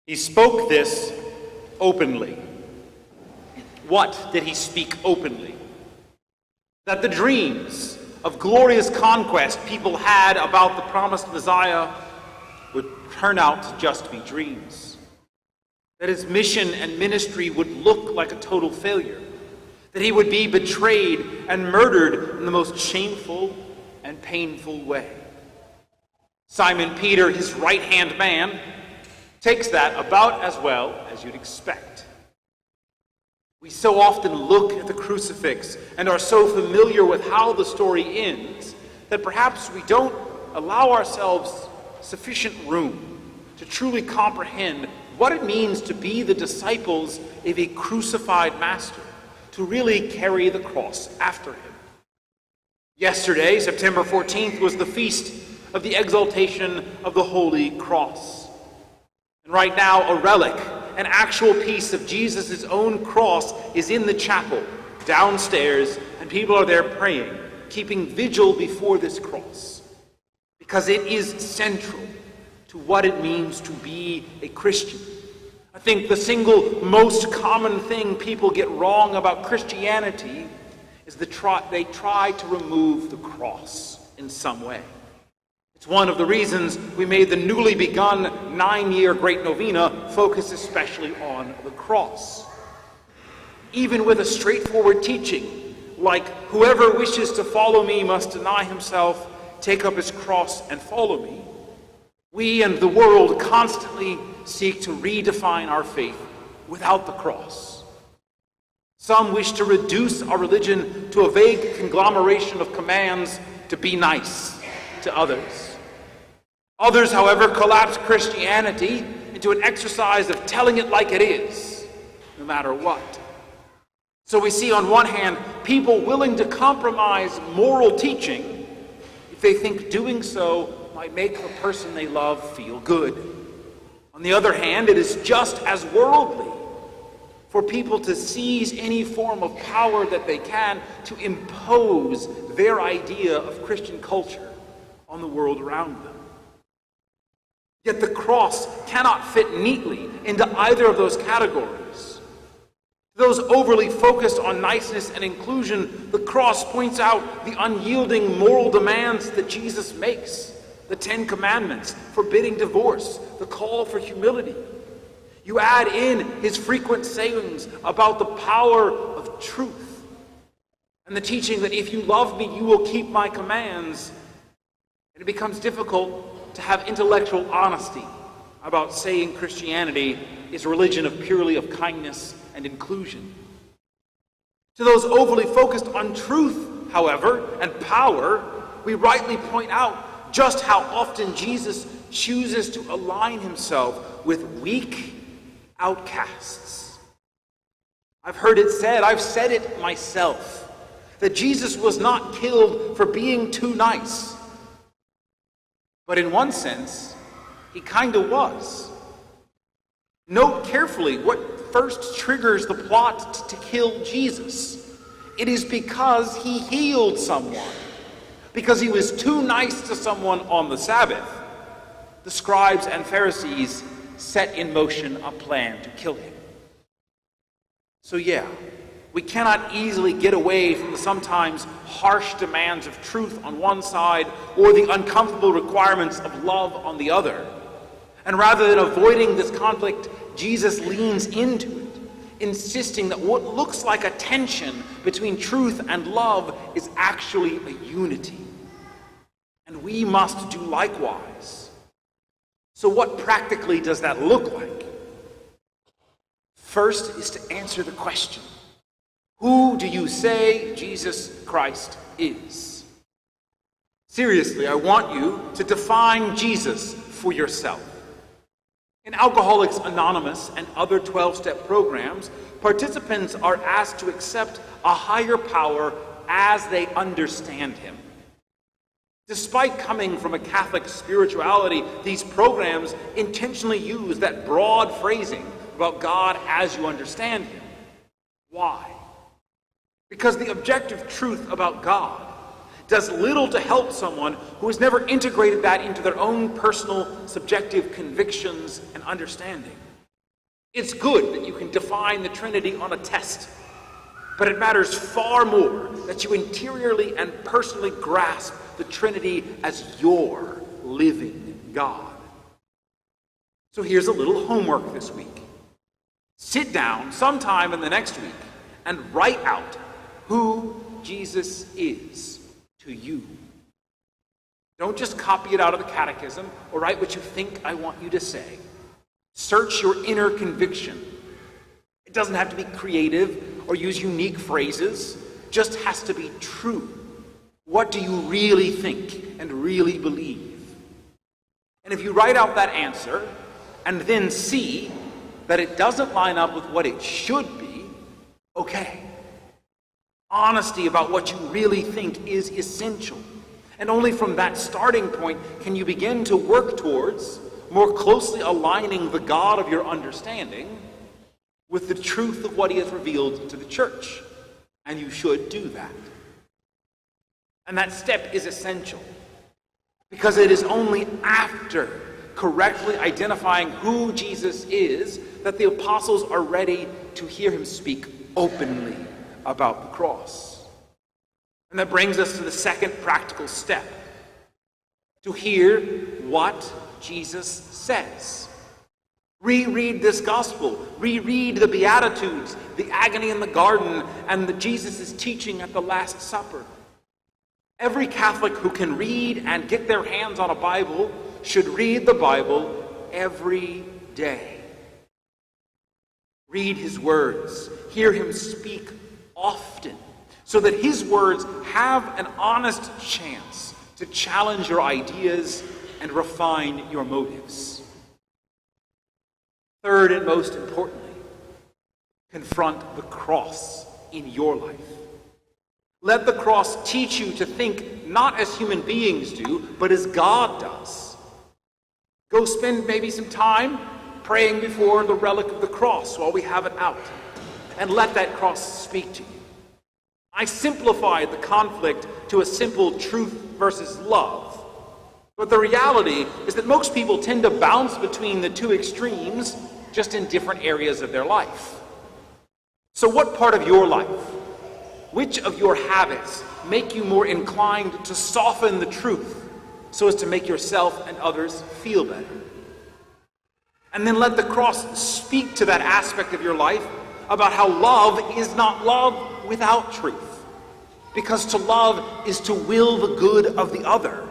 He spoke this openly. What did he speak openly? That the dreams of glorious conquest people had about the promised Messiah would turn out to just be dreams. That his mission and ministry would look like a total failure. That he would be betrayed and murdered in the most shameful and painful way. Simon Peter, his right-hand man, takes that about as well as you'd expect. We so often look at the crucifix and are so familiar with how the story ends that perhaps we don't allow ourselves sufficient room to truly comprehend what it means to be the disciples of a crucified master, to really carry the cross after him. Yesterday, September 14th, was the feast of the exaltation of the Holy Cross. And right now, a relic, an actual piece of Jesus' own cross, is in the chapel, downstairs, and people are there praying, keeping vigil before this cross, because it is central to what it means to be a Christian. I think the single most common thing people get wrong about Christianity is they try to remove the cross in some way. It's one of the reasons we made the newly begun 9-year Great Novena focus especially on the cross. Even with a straightforward teaching, like whoever wishes to follow me must deny himself, take up his cross, and follow me, we and the world constantly seek to redefine our faith without the cross. Some wish to reduce our religion to a vague conglomeration of commands to be nice to others. Others, however, collapse Christianity into an exercise of telling it like it is, no matter what. So we see on one hand people willing to compromise moral teaching if they think doing so might make the person they love feel good. On the other hand, it is just as worldly for people to seize any form of power that they can to impose their idea of Christian culture on the world around them. Yet the cross cannot fit neatly into either of those categories. To those overly focused on niceness and inclusion, the cross points out the unyielding moral demands that Jesus makes. The 10 Commandments, forbidding divorce, the call for humility. You add in his frequent sayings about the power of truth and the teaching that if you love me, you will keep my commands. And it becomes difficult to have intellectual honesty about saying Christianity is a religion purely of kindness and inclusion. To those overly focused on truth, however, and power, we rightly point out just how often Jesus chooses to align himself with weak outcasts. I've heard it said, I've said it myself, that Jesus was not killed for being too nice. But in one sense, he kind of was. Note carefully what first triggers the plot to kill Jesus. It is because he healed someone. Because he was too nice to someone on the Sabbath, the scribes and Pharisees set in motion a plan to kill him. So we cannot easily get away from the sometimes harsh demands of truth on one side or the uncomfortable requirements of love on the other. And rather than avoiding this conflict, Jesus leans into it, insisting that what looks like a tension between truth and love is actually a unity. And we must do likewise. So what practically does that look like? First is to answer the question, who do you say Jesus Christ is? Seriously, I want you to define Jesus for yourself. In Alcoholics Anonymous and other 12-step programs, participants are asked to accept a higher power as they understand him. Despite coming from a Catholic spirituality, these programs intentionally use that broad phrasing about God as you understand him. Why? Because the objective truth about God does little to help someone who has never integrated that into their own personal subjective convictions and understanding. It's good that you can define the Trinity on a test, but it matters far more that you interiorly and personally grasp the Trinity as your living God. So here's a little homework this week. Sit down sometime in the next week and write out who Jesus is to you. Don't just copy it out of the catechism or write what you think I want you to say. Search your inner conviction. It doesn't have to be creative or use unique phrases. It just has to be true. What do you really think and really believe? And if you write out that answer and then see that it doesn't line up with what it should be, okay. Honesty about what you really think is essential. And only from that starting point can you begin to work towards more closely aligning the God of your understanding with the truth of what he has revealed to the church. And you should do that. And that step is essential because it is only after correctly identifying who Jesus is that the apostles are ready to hear him speak openly about the cross. And that brings us to the second practical step, to hear what Jesus says. Reread this gospel. Reread the Beatitudes, the agony in the garden, and Jesus' teaching at the Last Supper. Every Catholic who can read and get their hands on a Bible should read the Bible every day. Read his words. Hear him speak often, so that his words have an honest chance to challenge your ideas and refine your motives. Third and most importantly, confront the cross in your life. Let the cross teach you to think not as human beings do, but as God does. Go spend maybe some time praying before the relic of the cross while we have it out, and let that cross speak to you. I simplified the conflict to a simple truth versus love. But the reality is that most people tend to bounce between the two extremes just in different areas of their life. So what part of your life, which of your habits make you more inclined to soften the truth so as to make yourself and others feel better? And then let the cross speak to that aspect of your life about how love is not love without truth. Because to love is to will the good of the other.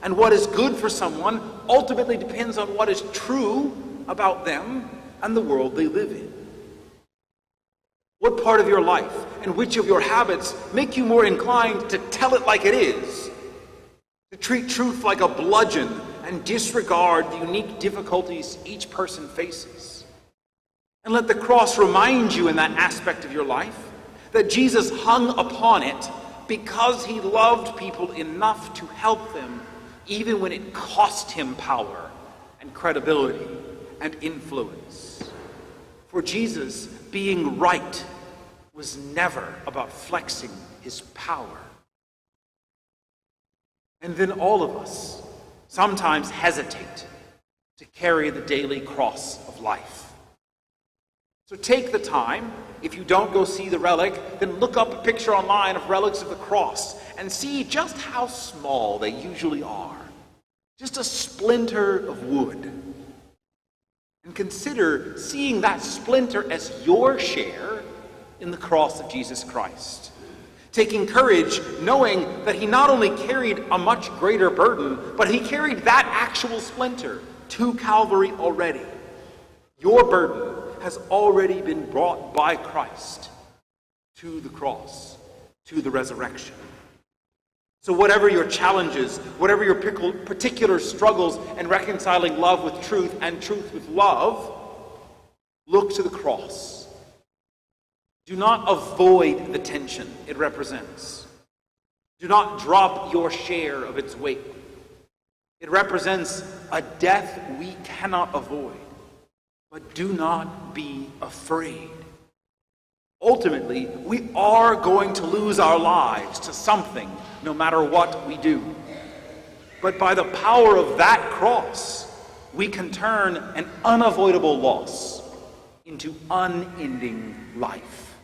And what is good for someone ultimately depends on what is true about them and the world they live in. What part of your life and which of your habits make you more inclined to tell it like it is? To treat truth like a bludgeon and disregard the unique difficulties each person faces? And let the cross remind you in that aspect of your life that Jesus hung upon it because he loved people enough to help them, even when it cost him power and credibility and influence. For Jesus, being right was never about flexing his power. And then all of us sometimes hesitate to carry the daily cross of life. So take the time. If you don't go see the relic, then look up a picture online of relics of the cross and see just how small they usually are. Just a splinter of wood. And consider seeing that splinter as your share in the cross of Jesus Christ. Taking courage, knowing that he not only carried a much greater burden, but he carried that actual splinter to Calvary already. Your burden has already been brought by Christ to the cross, to the resurrection. So whatever your challenges, whatever your particular struggles in reconciling love with truth and truth with love, look to the cross. Do not avoid the tension it represents. Do not drop your share of its weight. It represents a death we cannot avoid. But do not be afraid. Ultimately, we are going to lose our lives to something, no matter what we do. But by the power of that cross, we can turn an unavoidable loss into unending life.